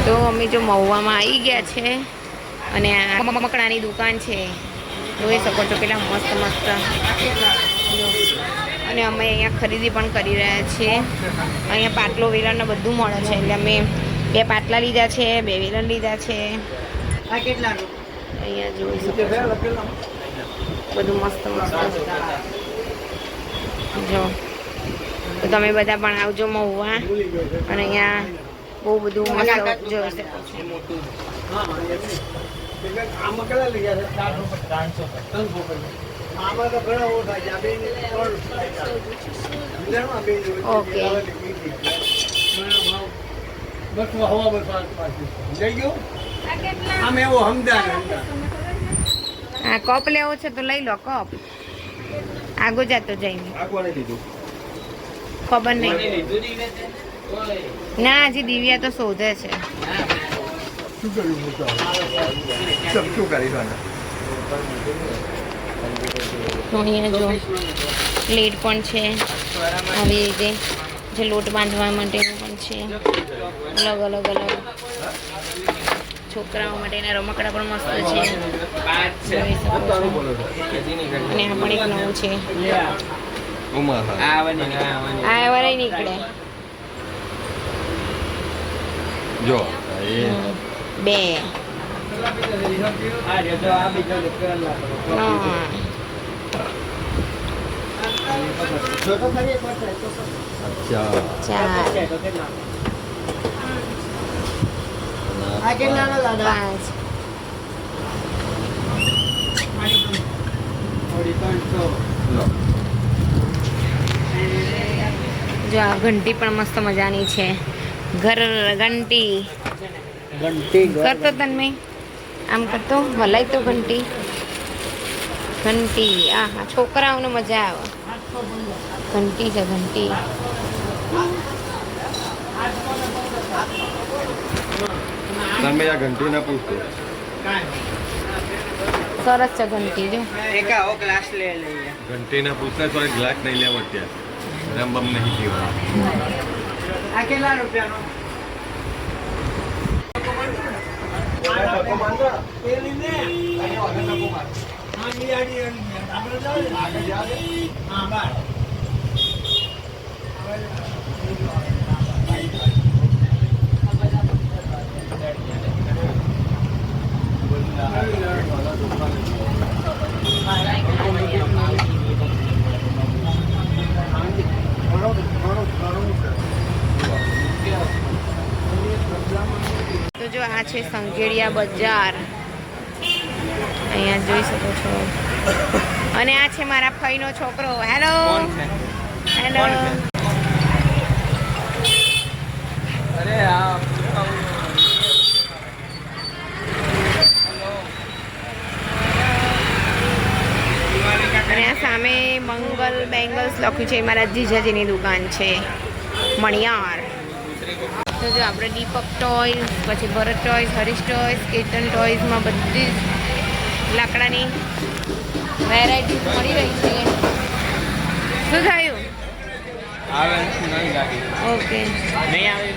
તો અમે જો મહુવામાં આવી ગયા છે અને આ મકડાની દુકાન છે, જોઈ શકો છો કેટલા મસ્ત મસ્ત. અને અમે અહીંયા ખરીદી પણ કરી રહ્યા છીએ. અહીંયા પાટલો વેલણ ને બધું મળે છે, એટલે અમે 2 પાટલા લીધા છે, 2 વેલણ લીધા છે. અહીંયા જોઈ શકો છો બધું મસ્ત મસ્ત. જો તો તમે બધા પણ આવજો મહુવા, અને અહીંયા બહુ બધું મસ્ત જોઈ શકો છો. ઓકે હા, કપ લેવો છે તો લઈ લો કપ. આગો જતો જઈને ખબર નહીં ના, હજી દિવ્યા તો શોધે છે. અહીંયા જો પ્લેટ પણ છે, આવી રીતે જે લોટ બાંધવા માટેનું પણ છે, અલગ અલગ અલગ. છોકરાઓ માટેના રમકડા પણ મસ્ત છે, જોઈ શકો છો. અને આ પણ એક નવું છે, આ વરાય નીકળે જો 2. જો આ ઘંટી પણ મસ્ત મજાની છે. ઘર ઘંટી કરતો તન્મે આમ કરતો હલાય તો ઘંટી ઘંટી. આ હા, છોકરાઓને મજા આવે. ઘંટી છે ઘંટી. તમે આ ઘંટી ના પૂછતો, સરસ છે ઘંટી. જો ઘંટી ના પૂછતા તો ગ્લાસ નહીં લેવો ત્યાં રમ બમ નહીં પીવા. આ કેટલા રૂપિયાનો? તો જો આ છે સંઘેડિયા બજાર, અહીંયા જોઈ શકો છો. અને આ છે મારા ફઈનો છોકરો. Hello hello. અને આ સામે મંગલ બેંગલ્સ લખ્યું છે, મારા જીજાજીની દુકાન છે, મણિયાર. તો જો આપણે દીપક ટોયસ, પછી ભરત ટોયસ, હરીશ ટોયસ, કેતન ટોયસમાં બધી જ લાકડાની વેરાયટી મળી રહી છે. શું થયું? ઓકે, નહીં આવે.